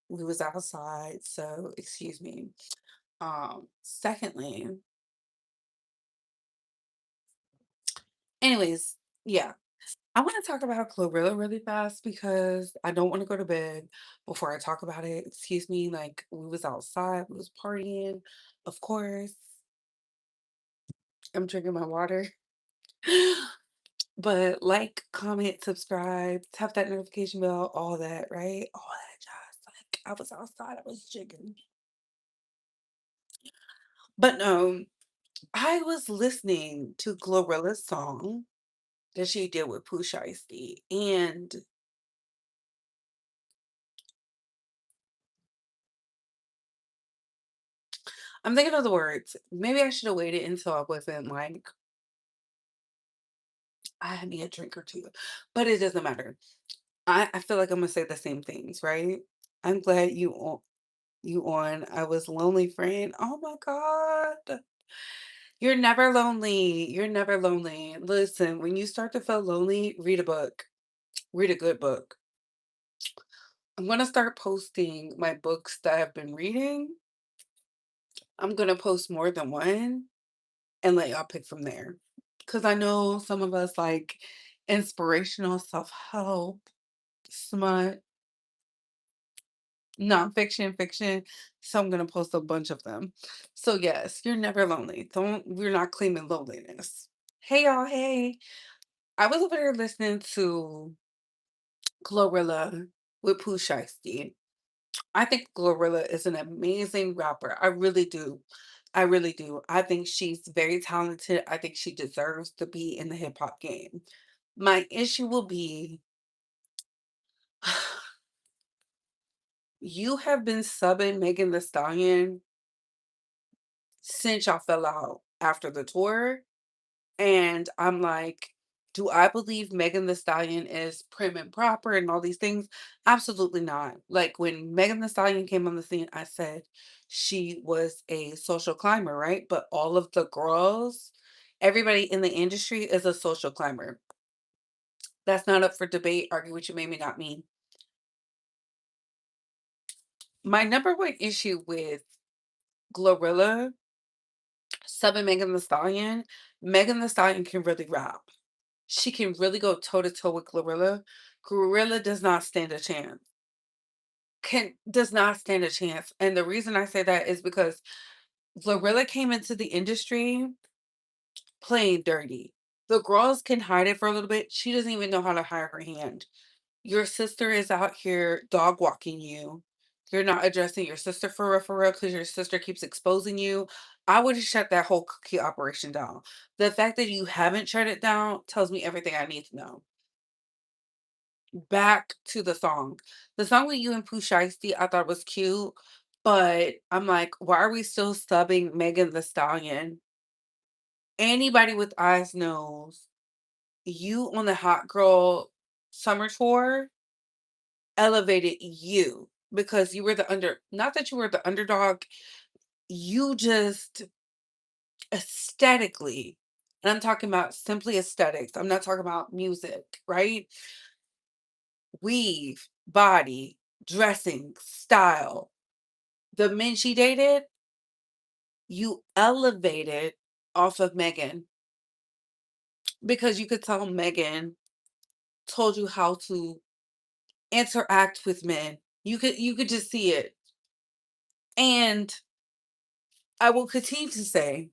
we was outside, so excuse me. Secondly, anyways, yeah. I want to talk about GloRilla really fast because I don't want to go to bed before I talk about it. Excuse me, like we was outside, we was partying, of course. I'm drinking my water. But like, comment, subscribe, tap that notification bell, all that, right? All that jazz. Like I was outside, I was chicken. But no, I was listening to GloRilla's song that she did with Pooh Shiesty, and I'm thinking of the words. Maybe I should have waited until I wasn't like I had me a drink or two, but it doesn't matter. I feel like I'm gonna say the same things, right? I'm glad you on. I was lonely, friend. Oh my God. You're never lonely. You're never lonely. Listen, when you start to feel lonely, read a book. Read a good book. I'm gonna start posting my books that I've been reading. I'm gonna post more than one and let y'all pick from there. Cause I know some of us like inspirational self-help, smut, nonfiction, fiction. So I'm gonna post a bunch of them. So yes, you're never lonely. We're not claiming loneliness. Hey y'all, hey. I was over there listening to GloRilla with Pooh Shiesty. I think GloRilla is an amazing rapper. I really do. I really do. I think she's very talented. I think she deserves to be in the hip hop game. My issue will be you have been subbing Megan the Stallion since y'all fell out after the tour. And I'm like, do I believe Megan the Stallion is prim and proper and all these things? Absolutely not. Like when Megan the Stallion came on the scene, I said she was a social climber, right? But all of the girls, everybody in the industry is a social climber. That's not up for debate. Argue what you may not mean. My number one issue with GloRilla, subbing Megan the Stallion can really rap. She can really go toe to toe with GloRilla. GloRilla does not stand a chance. Does not stand a chance. And the reason I say that is because GloRilla came into the industry playing dirty. The girls can hide it for a little bit. She doesn't even know how to hide her hand. Your sister is out here dog walking you. You're not addressing your sister for real because your sister keeps exposing you. I would have shut that whole cookie operation down. The fact that you haven't shut it down tells me everything I need to know. Back to the song. The song with you and Pooh Shiesty, I thought was cute, but I'm like, why are we still subbing Megan the Stallion? Anybody with eyes knows you on the Hot Girl Summer Tour elevated you because you were not that you were the underdog, you just aesthetically, and I'm talking about simply aesthetics. I'm not talking about music, right? Weave, body, dressing, style. The men she dated, you elevated off of Megan because you could tell Megan told you how to interact with men. You could just see it. And I will continue to say,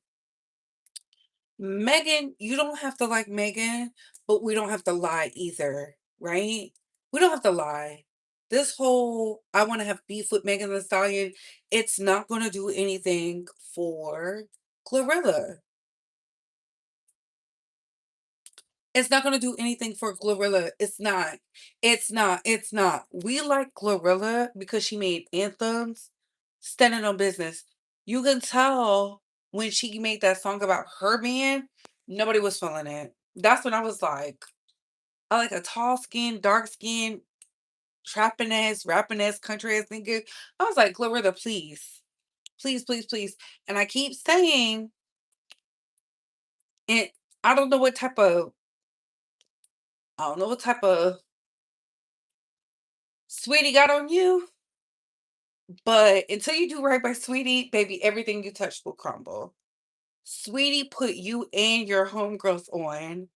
Megan, you don't have to like Megan, but we don't have to lie either, right? We don't have to lie. This whole I want to have beef with Megan Thee Stallion, it's not going to do anything for GloRilla. It's not gonna do anything for GloRilla. It's not. It's not. It's not. We like GloRilla because she made anthems, standing on business. You can tell when she made that song about her man, nobody was feeling it. That's when I was like, I like a tall skin, dark skin, trapping ass, rapping ass, country ass nigga. I was like, GloRilla, please, please, please, please. And I keep saying it. I don't know what type of, I don't know what type of sweetie got on you. But until you do right by Sweetie, baby, everything you touch will crumble. Sweetie put you and your homegirls on,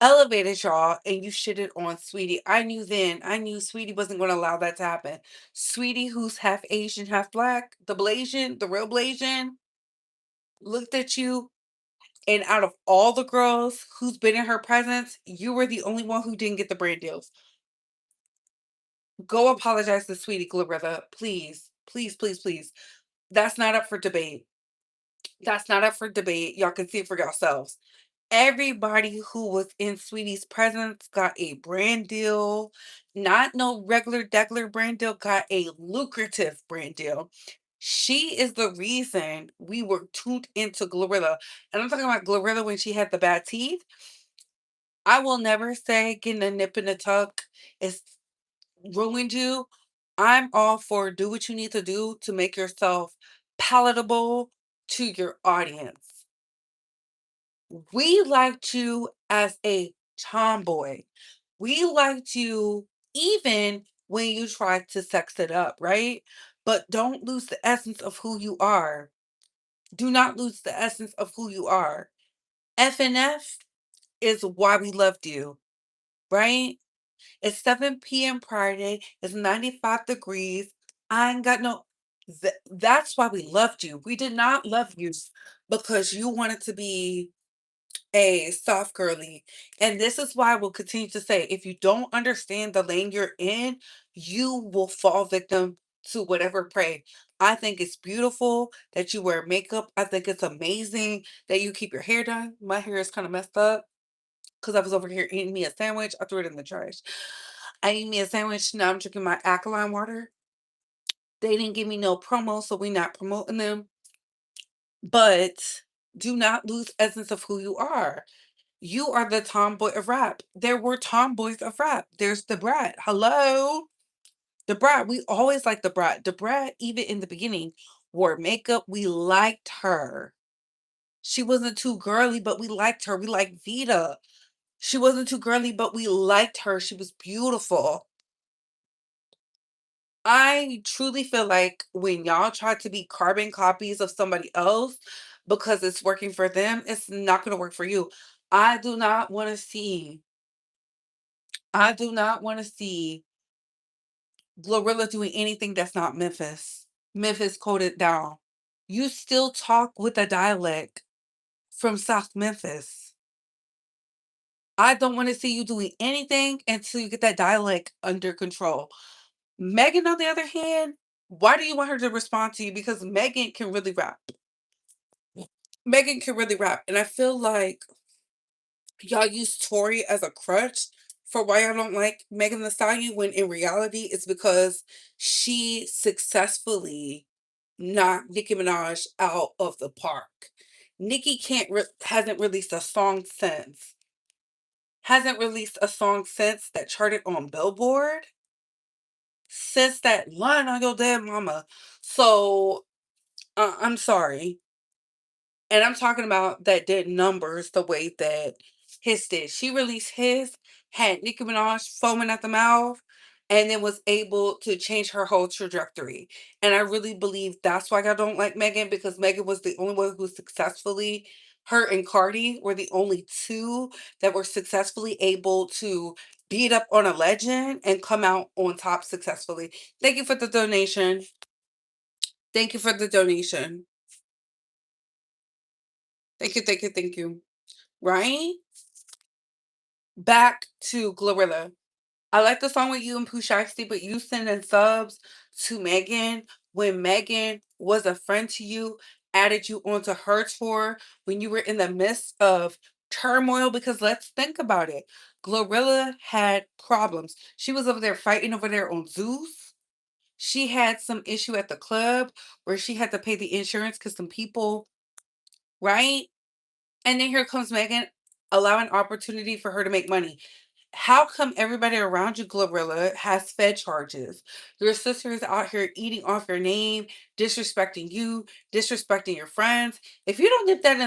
elevated y'all, and you shitted on Sweetie. I knew then, I knew Sweetie wasn't going to allow that to happen. Sweetie, who's half Asian, half black, the Blasian, the real Blasian, looked at you, and out of all the girls who's been in her presence, you were the only one who didn't get the brand deals. Go apologize to Sweetie GloRilla, please, please, please, please. That's not up for debate. That's not up for debate. Y'all can see it for yourselves. Everybody who was in Sweetie's presence got a brand deal. Not no regular degular brand deal, got a lucrative brand deal. She is the reason we were tuned into GloRilla. And I'm talking about GloRilla when she had the bad teeth. I will never say getting a nip and a tuck is ruined you. I'm all for do what you need to do to make yourself palatable to your audience. We liked you as a tomboy. We liked you even when you tried to sex it up, right? But don't lose the essence of who you are. Do not lose the essence of who you are. FNF is why we loved you, right? It's 7 p.m. Friday. It's 95 degrees. I ain't got no. That's why we loved you. We did not love you because you wanted to be a soft girly. And this is why I will continue to say if you don't understand the lane you're in, you will fall victim to whatever prey. I think it's beautiful that you wear makeup. I think it's amazing that you keep your hair done. My hair is kind of messed up because I was over here eating me a sandwich. I threw it in the trash. I ate me a sandwich. Now I'm drinking my alkaline water. They didn't give me no promo, so we not promoting them. But do not lose essence of who you are. You are the tomboy of rap. There were tomboys of rap. There's the brat. Hello. The brat. We always liked the brat. The brat, even in the beginning, wore makeup. We liked her. She wasn't too girly, but we liked her. We liked Vita. She wasn't too girly, but we liked her. She was beautiful. I truly feel like when y'all try to be carbon copies of somebody else because it's working for them, it's not going to work for you. I do not want to see, I do not want to see GloRilla doing anything that's not Memphis. Memphis coded down. You still talk with a dialect from South Memphis. I don't want to see you doing anything until you get that dialect under control. Megan, on the other hand, why do you want her to respond to you? Because Megan can really rap. Megan can really rap. And I feel like y'all use Tori as a crutch for why I don't like Megan Thee Stallion when in reality it's because she successfully knocked Nicki Minaj out of the park. Nicki hasn't released a song since. Hasn't released a song since that charted on Billboard since that line on your dead mama. So I'm sorry. And I'm talking about that did numbers the way that his did. She released his, had Nicki Minaj foaming at the mouth, and then was able to change her whole trajectory. And I really believe that's why I don't like Megan, because Megan was the only one who successfully, her and Cardi were the only two that were successfully able to beat up on a legend and come out on top successfully. Thank you for the donation. Thank you for the donation. Thank you, thank you, thank you. Right? Back to GloRilla. I like the song with you and Pooh Shiesty, but you sending subs to Megan when Megan was a friend to you, added you onto her tour when you were in the midst of turmoil. Because let's think about it. GloRilla had problems. She was over there fighting over there on Zeus. She had some issue at the club where she had to pay the insurance because some people, right? And then here comes Megan, allowing opportunity for her to make money. How come everybody around you, GloRilla, has Fed charges? Your sister is out here eating off your name, disrespecting you, disrespecting your friends. If you don't nip that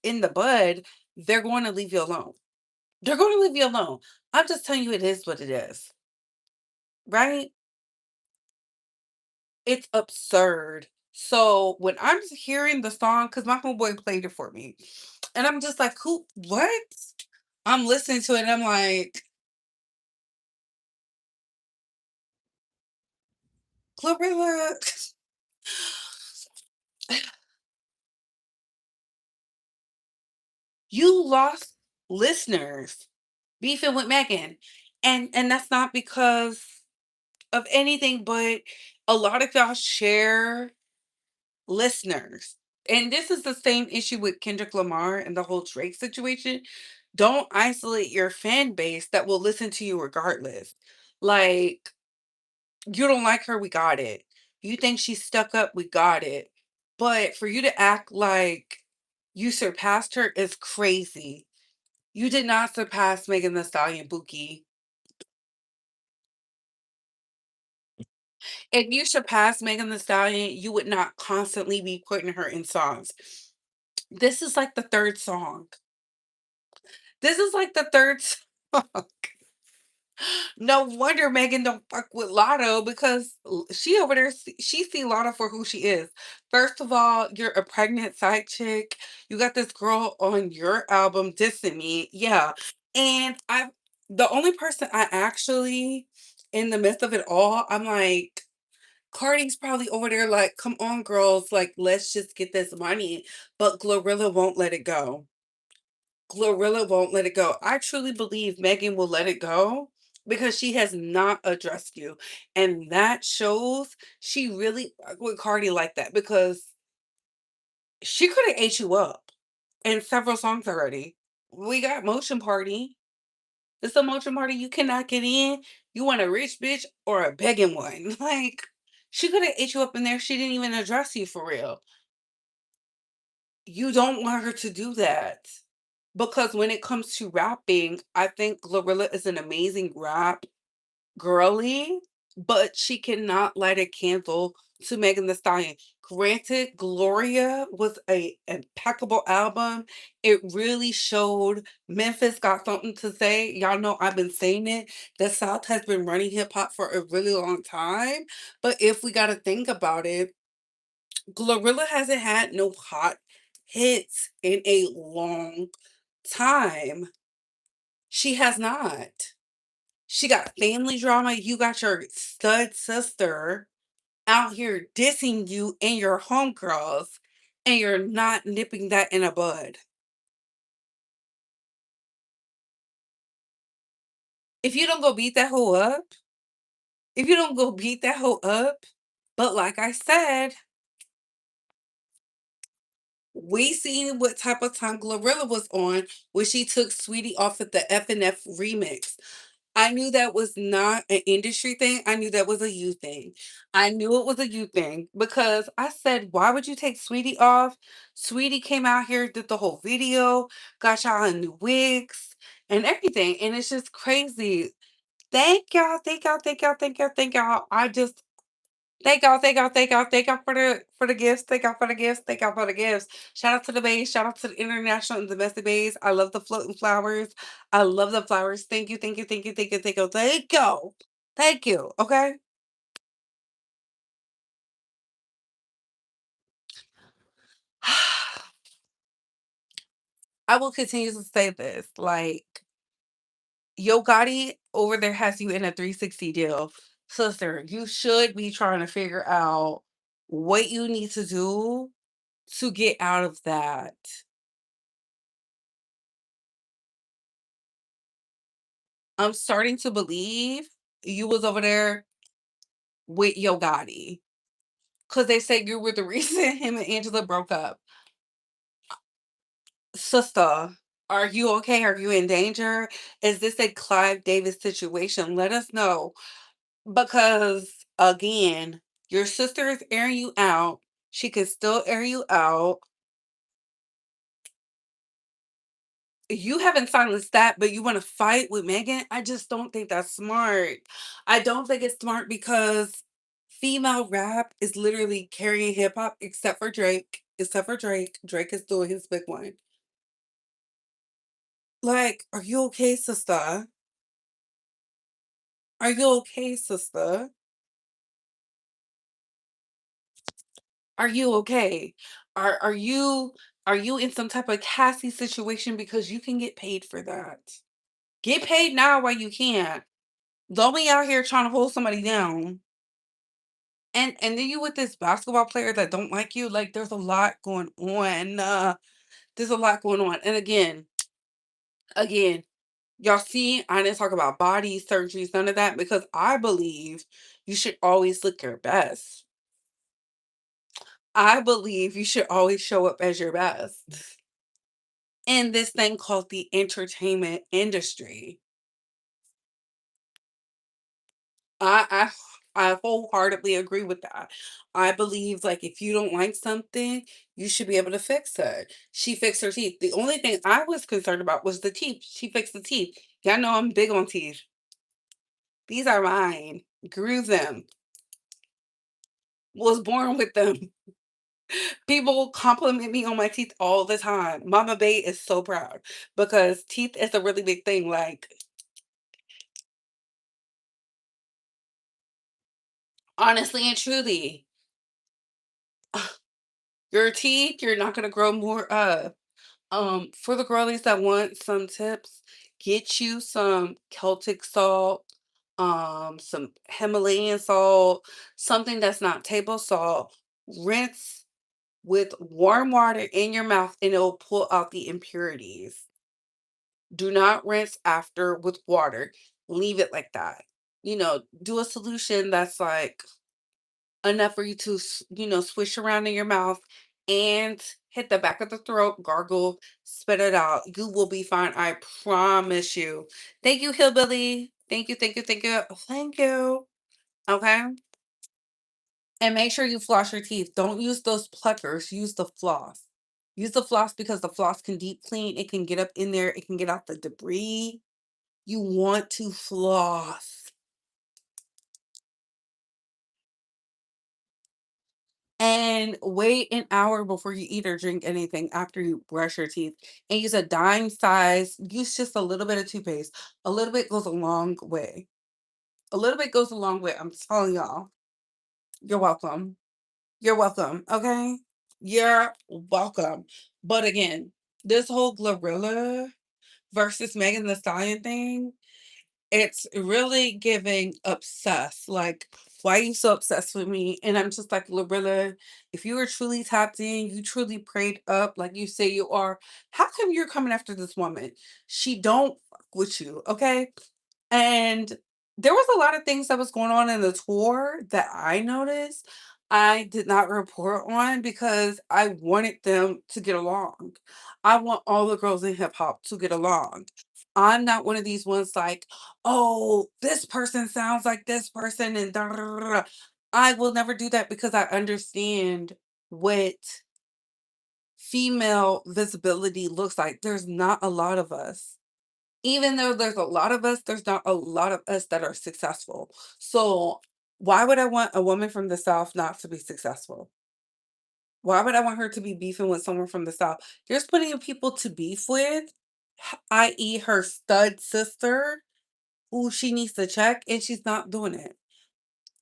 in the bud, they're going to leave you alone. They're going to leave you alone. I'm just telling you, it is what it is. right? It's absurd. So when I'm just hearing the song, because my homeboy played it for me, and I'm just like, who, what? I'm listening to it and I'm like, GloRilla, you lost listeners beefing with Megan. And that's not because of anything, but a lot of y'all share listeners. And this is the same issue with Kendrick Lamar and the whole Drake situation. Don't isolate your fan base that will listen to you regardless. Like, you don't like her, we got it. You think she's stuck up, we got it. But for you to act like you surpassed her is crazy. You did not surpass Megan Thee Stallion, Buki. If you surpassed Megan Thee Stallion, you would not constantly be putting her in songs. This is like the third song. This is like the third song. No wonder Megan don't fuck with Lotto because she over there, she see Lotto for who she is. First of all, you're a pregnant side chick. You got this girl on your album dissing me. Yeah. And the only person I actually, in the midst of it all, I'm like, Cardi's probably over there like, come on, girls, like, let's just get this money. But GloRilla won't let it go. GloRilla won't let it go. I truly believe Megan will let it go because she has not addressed you. And that shows she really fuck with Cardi like that because she could have ate you up in several songs already. We got Motion Party. It's a motion party you cannot get in. You want a rich bitch or a begging one. Like, she could have ate you up in there. She didn't even address you for real. You don't want her to do that. Because when it comes to rapping, I think GloRilla is an amazing rap girly, but she cannot light a candle to Megan Thee Stallion. Granted, Gloria was a impeccable album. It really showed Memphis got something to say. Y'all know I've been saying it. The South has been running hip hop for a really long time. But if we gotta think about it, GloRilla hasn't had no hot hits in a long time. She has not. She got family drama. You got your stud sister out here dissing you and your homegirls, and you're not nipping that in a bud. If you don't go beat that hoe up, if you don't go beat that hoe up, but like I said, we seen what type of time GloRilla was on when she took Sweetie off of the F&F remix. I knew that was not an industry thing. I knew that was a you thing. I knew it was a you thing because I said, why would you take Sweetie off? Sweetie came out here, did the whole video, got y'all in new wigs and everything. And it's just crazy. Thank y'all, thank y'all, thank y'all, thank y'all, thank y'all. I just thank y'all, thank y'all, thank y'all, thank y'all for the gifts, thank y'all for the gifts, thank y'all for the gifts. Shout out to the bays, shout out to the international and domestic bays. I love the floating flowers. I love the flowers. Thank you, thank you, thank you, thank you, thank you, thank you. Thank you. Okay. I will continue to say this. Like, Yo Gotti over there has you in a 360 deal. Sister, you should be trying to figure out what you need to do to get out of that. I'm starting to believe you was over there with Yo Gotti because they said you were the reason him and Angela broke up. Sister, are you okay? Are you in danger? Is this a Clive Davis situation? Let us know because again, your sister is airing you out. She could still air you out. You haven't silenced that, but you want to fight with Megan? I just don't think that's smart. I don't think it's smart because female rap is literally carrying hip hop, except for Drake. Except for Drake. Drake is doing his big one. Like, are you okay, sister? Are you okay, sister? Are you okay? Are you in some type of Cassie situation because you can get paid for that? Get paid now while you can. Don't be out here trying to hold somebody down. And then you with this basketball player that don't like you, like there's a lot going on. There's a lot going on. And again, y'all see, I didn't talk about body surgeries, none of that, because I believe you should always look your best. I believe you should always show up as your best in this thing called the entertainment industry. I I wholeheartedly agree with that. I believe like if you don't like something, you should be able to fix it. She fixed her teeth. The only thing I was concerned about was the teeth. She fixed the teeth. Y'all know I'm big on teeth. These are mine. Grew them. Was born with them. People compliment me on my teeth all the time. Mama Bay is so proud because teeth is a really big thing. Like, honestly and truly, your teeth, you're not gonna grow more of. For the girlies that want some tips, get you some Celtic salt, some Himalayan salt, something that's not table salt. Rinse with warm water in your mouth and it'll pull out the impurities. Do not rinse after with water. Leave it like that. Do a solution that's like enough for you to, swish around in your mouth and hit the back of the throat, gargle, spit it out. You will be fine. I promise you. Thank you, Hillbilly. Thank you, thank you, thank you, thank you. Okay. And make sure you floss your teeth. Don't use those pluckers. Use the floss. Use the floss because the floss can deep clean. It can get up in there. It can get out the debris. You want to floss. And wait an hour before you eat or drink anything after you brush your teeth. And use a dime size. Use just a little bit of toothpaste. A little bit goes a long way. A little bit goes a long way. I'm telling y'all. You're welcome. You're welcome. Okay. You're welcome. But again, this whole GloRilla versus Megan the Stallion thing, it's really giving obsessed. Like, why are you so obsessed with me? And I'm just like, Lorilla, if you were truly tapped in, you truly prayed up, like you say you are, how come you're coming after this woman? She don't fuck with you, okay? And there was a lot of things that was going on in the tour that I noticed I did not report on because I wanted them to get along. I want all the girls in hip hop to get along. I'm not one of these ones like, oh, this person sounds like this person and da, da, da, da, da." I will never do that because I understand what female visibility looks like. There's not a lot of us. Even though there's a lot of us, there's not a lot of us that are successful. So why would I want a woman from the South not to be successful? Why would I want her to be beefing with someone from the South? There's plenty of people to beef with, i.e., her stud sister, who she needs to check, and she's not doing it.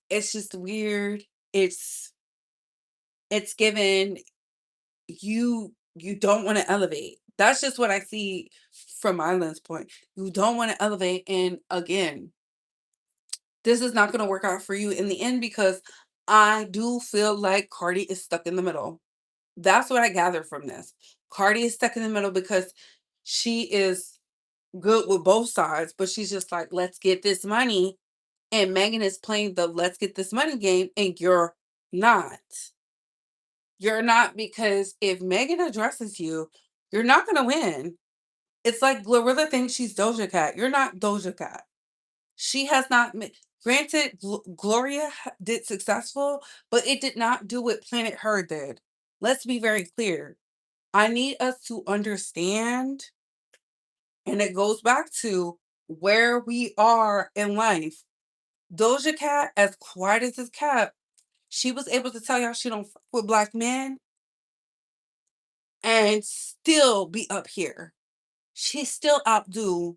It's just weird. It's given you don't want to elevate. That's just what I see from my lens point. You don't want to elevate, and again, this is not going to work out for you in the end because I do feel like Cardi is stuck in the middle. That's what I gather from this. Cardi is stuck in the middle because she is good with both sides, but she's just like, let's get this money. And Megan is playing the let's get this money game, and you're not. You're not because if Megan addresses you, you're not going to win. It's like GloRilla thinks she's Doja Cat. You're not Doja Cat. She has not granted, Gloria did successful, but it did not do what Planet Her did. Let's be very clear. I need us to understand, and it goes back to where we are in life. Doja Cat, as quiet as it's kept, she was able to tell y'all she don't fuck with black men and still be up here. She still outdo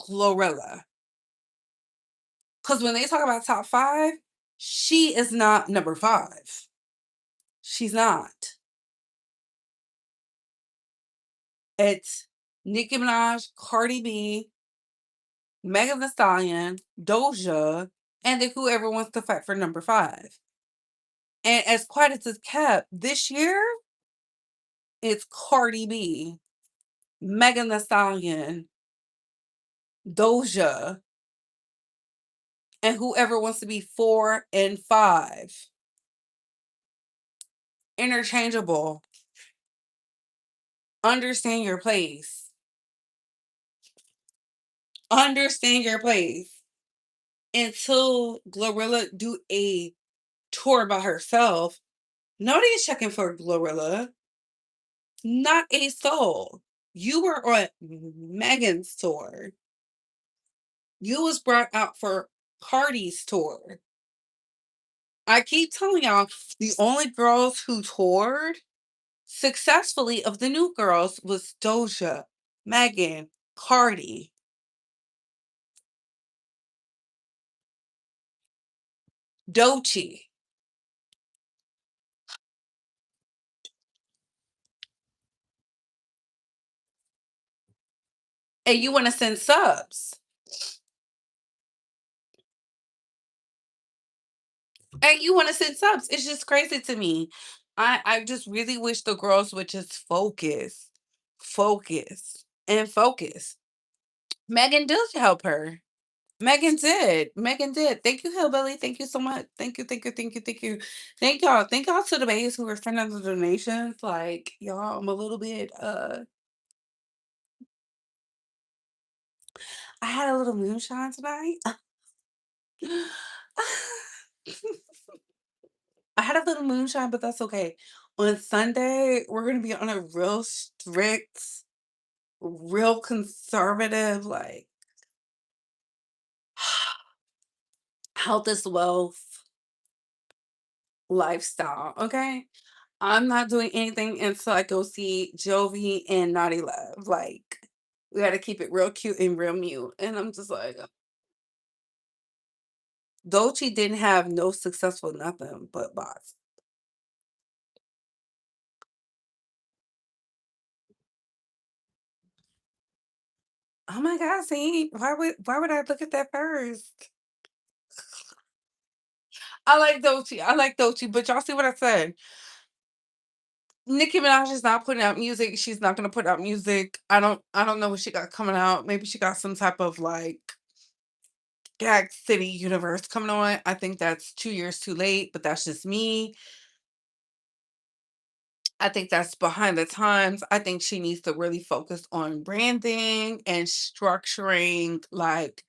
GloRilla. Because when they talk about top 5, she is not number 5. She's not. It's Nicki Minaj, Cardi B, Megan Thee Stallion, Doja, and then whoever wants to fight for number 5. And as quiet as it's kept, this year, it's Cardi B, Megan Thee Stallion, Doja, and whoever wants to be 4 and 5. Interchangeable. Understand your place. Understand your place. Until GloRilla do a tour by herself, nobody's checking for GloRilla. Not a soul. You were on Megan's tour. You was brought out for Cardi's tour. I keep telling y'all, the only girls who toured successfully of the new girls was Doja, Megan, Cardi, Doechii. And you want to send subs. And you want to send subs. It's just crazy to me. I just really wish the girls would just focus, focus, and focus. Megan did help her. Megan did. Megan did. Thank you, Hillbilly. Thank you so much. Thank you, thank you, thank you, thank you. Thank y'all. Thank y'all to the babes who were sending the donations. Like, y'all, I'm a little bit I had a little moonshine tonight. I had a little moonshine, but that's okay. On Sunday, we're gonna be on a real strict, real conservative, like health is wealth lifestyle. Okay. I'm not doing anything until I go see Jovi and Naughty Love. Like, we gotta keep it real cute and real mute. And I'm just like, Dolce didn't have no successful nothing but bots. Oh my god, see, why would I look at that first? I like Dolce. I like Dolce, but y'all see what I said. Nicki Minaj is not putting out music. She's not gonna put out music. I don't know what she got coming out. Maybe she got some type of like Gag City universe coming on. I think that's 2 years too late, but that's just me. I think that's behind the times. I think she needs to really focus on branding and structuring like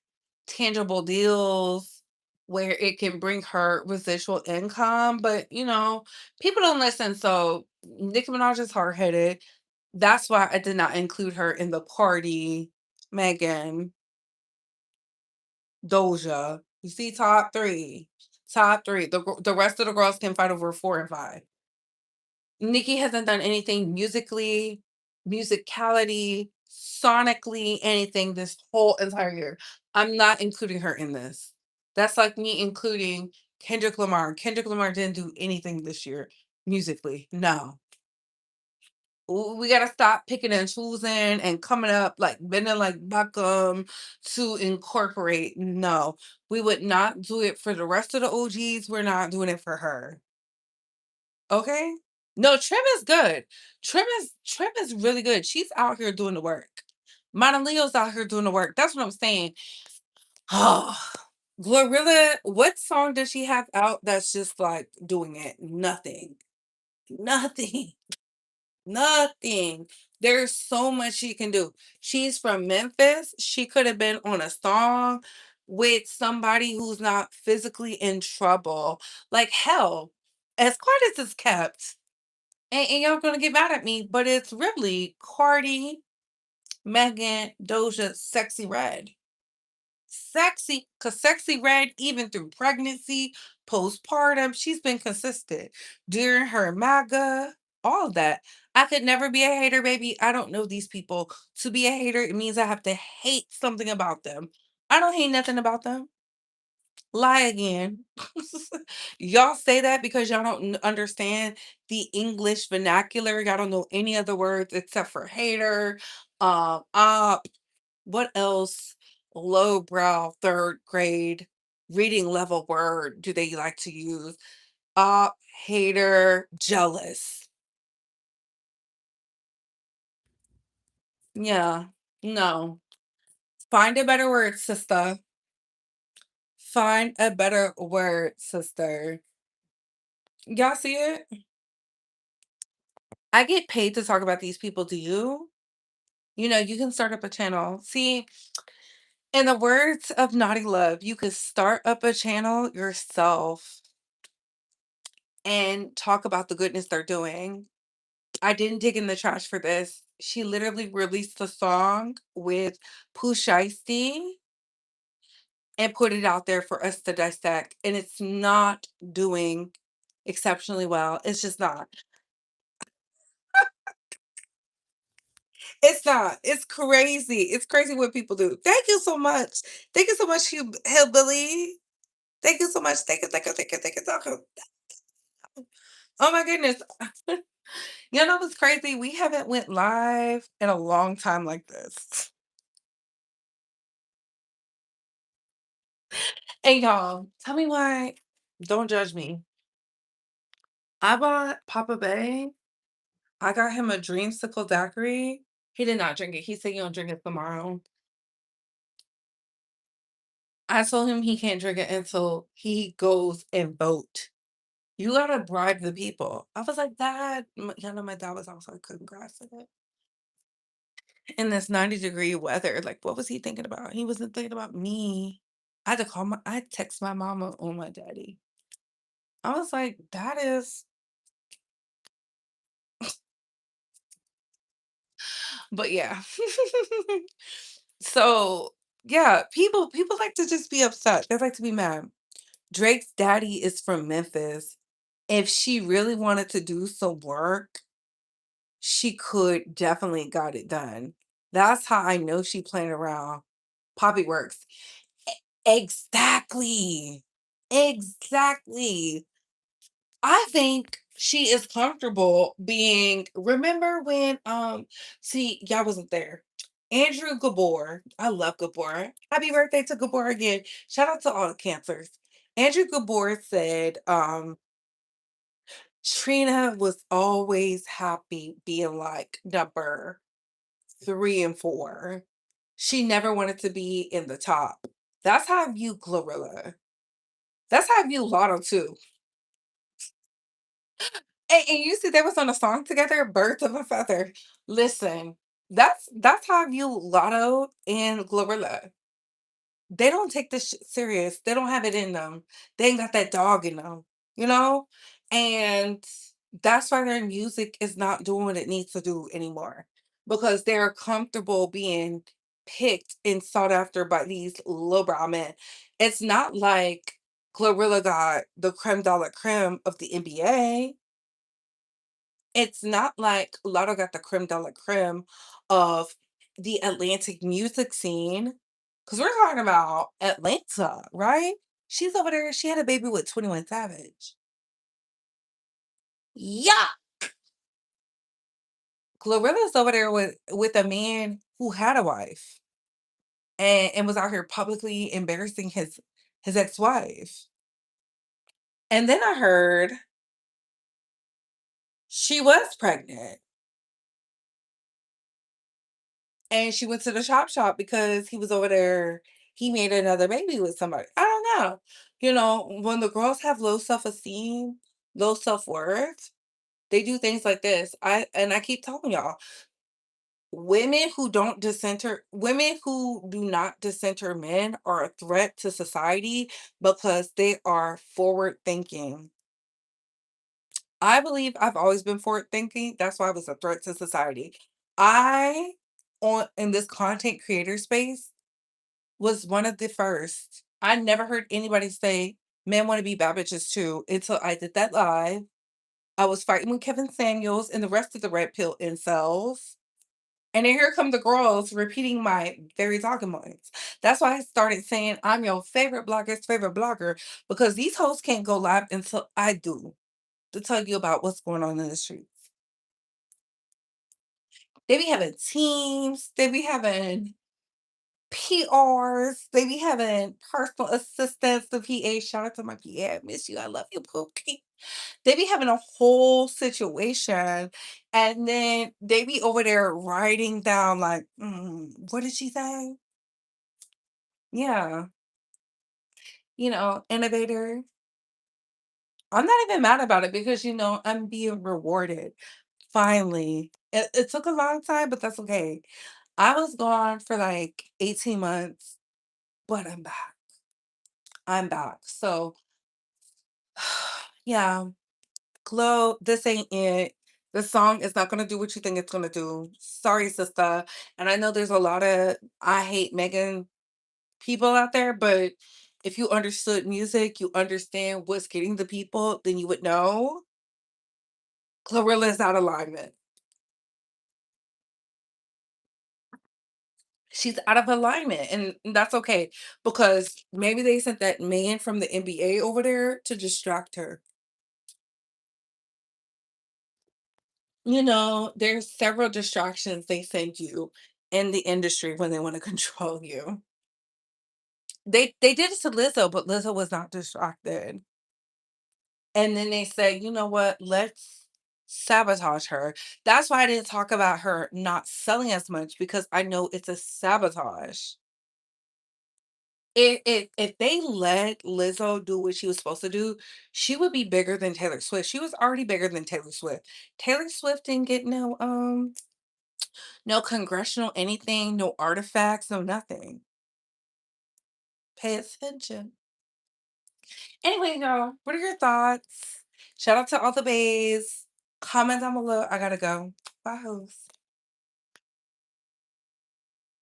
tangible deals where it can bring her residual income. But people don't listen. So Nicki Minaj is hard headed. That's why I did not include her in the party. Megan, Doja. You see, top three. Top three. The rest of the girls can fight over 4 and 5. Nicki hasn't done anything musically, musicality, sonically, anything this whole entire year. I'm not including her in this. That's like me including Kendrick Lamar. Kendrick Lamar didn't do anything this year musically. No. We gotta stop picking and choosing and coming up like bending like Buckham to incorporate. No, we would not do it for the rest of the OGs. We're not doing it for her. Okay? No, Trim is good. Trim is really good. She's out here doing the work. Mona Leo's out here doing the work. That's what I'm saying. Oh, GloRilla, what song does she have out that's just like doing it? Nothing. Nothing. Nothing. There's so much she can do. She's from Memphis. She could have been on a song with somebody who's not physically in trouble. Like hell, as quiet as it's kept. And y'all gonna get mad at me, but it's really Cardi, Megan, Doja, Sexy Red. Sexy, cause Sexy Red, even through pregnancy, postpartum, she's been consistent. During her MAGA, all of that. I could never be a hater, baby. I don't know these people. To be a hater, it means I have to hate something about them. I don't hate nothing about them. Lie again. Y'all say that because y'all don't understand the English vernacular. Y'all don't know any other words except for hater, op, what else? Lowbrow, third grade reading level word do they like to use? Op, hater, jealous. Yeah, no. Find a better word, sister. Find a better word, sister. Y'all see it? I get paid to talk about these people. Do you? You know, you can start up a channel. See, in the words of Naughty Love, you could start up a channel yourself and talk about the goodness they're doing. I didn't dig in the trash for this. She literally released a song with Pooh Shiesty and put it out there for us to dissect. And it's not doing exceptionally well. It's just not. It's not. It's crazy. It's crazy what people do. Thank you so much. Thank you so much, Hillbilly. Thank you so much. Thank you. Oh my goodness. You know what's crazy? We haven't went live in a long time like this. Hey y'all, tell me why. Don't judge me. I bought Papa Bay. I got him a dreamsicle daiquiri. He did not drink it. He said he'll drink it tomorrow. I told him he can't drink it until he goes and vote. You gotta bribe the people. I was like, Dad, you know, my dad was also cooking grass in it. In this 90-degree weather, like, what was he thinking about? He wasn't thinking about me. I had to text my mama on my daddy. I was like, that is, but yeah. So yeah, people like to just be upset. They like to be mad. Drake's daddy is from Memphis. If she really wanted to do some work, she could definitely got it done. That's how I know she playing around. Poppy works. Exactly. Exactly. I think she is comfortable being, remember when see, y'all wasn't there. Andrew Gabor. I love Gabor. Happy birthday to Gabor again. Shout out to all the cancers. Andrew Gabor said, Trina was always happy being like number 3 and 4. She never wanted to be in the top. That's how I view GloRilla. That's how I view Lotto too. And you see they was on a song together, "Birds of a Feather." Listen, that's how I view Lotto and GloRilla. They don't take this shit serious. They don't have it in them. They ain't got that dog in them, you know? And that's why their music is not doing what it needs to do anymore. Because they're comfortable being picked and sought after by these lowbrow men. It's not like GloRilla got the creme de la creme of the NBA. It's not like Lotto got the creme de la creme of the Atlantic music scene, because 'cause we're talking about Atlanta, right? She's over there, she had a baby with 21 Savage. Yeah, Glorilla's over there with a man who had a wife and was out here publicly embarrassing his ex-wife. And then I heard she was pregnant. And she went to the shop because he was over there, he made another baby with somebody. I don't know. You know, when the girls have low self-esteem, low self-worth, they do things like this. I keep telling y'all, women who do not dissenter men are a threat to society because they are forward thinking. I believe I've always been forward thinking. That's why I was a threat to society. I on in this content creator space was one of the first. I never heard anybody say, "Men wanna be bad bitches too," until I did that live. I was fighting with Kevin Samuels and the rest of the red pill incels, And then here come the girls repeating my very talking points. That's why I started saying I'm your favorite blogger's favorite blogger because these hoes can't go live until I do to tell you about what's going on in the streets. They be having teams, they be having PRs, they be having personal assistants, the PA. Shout out to my PA. I miss you. I love you, Pookie. They be having a whole situation, and then they be over there writing down like, what did she say? Yeah, innovator. I'm not even mad about it because I'm being rewarded. Finally. It took a long time, but that's okay. I was gone for like 18 months, but I'm back. I'm back. So yeah, Glow, this ain't it. The song is not gonna do what you think it's gonna do. Sorry, sister. And I know there's a lot of I hate Megan people out there, but if you understood music, you understand what's getting the people, then you would know GloRilla is out of alignment. She's out of alignment, and that's okay because maybe they sent that man from the NBA over there to distract her. There's several distractions they send you in the industry when they want to control you. They did it to Lizzo, but Lizzo was not distracted. And then they said, "You know what? Let's sabotage her." That's why I didn't talk about her not selling as much because I know it's a sabotage. If they let Lizzo do what she was supposed to do, she would be bigger than Taylor Swift. She was already bigger than Taylor Swift. Taylor Swift didn't get no congressional anything, no artifacts, no nothing. Pay attention. Anyway, y'all, what are your thoughts? Shout out to all the bays. Comment down below. I gotta go. Bye, hoes.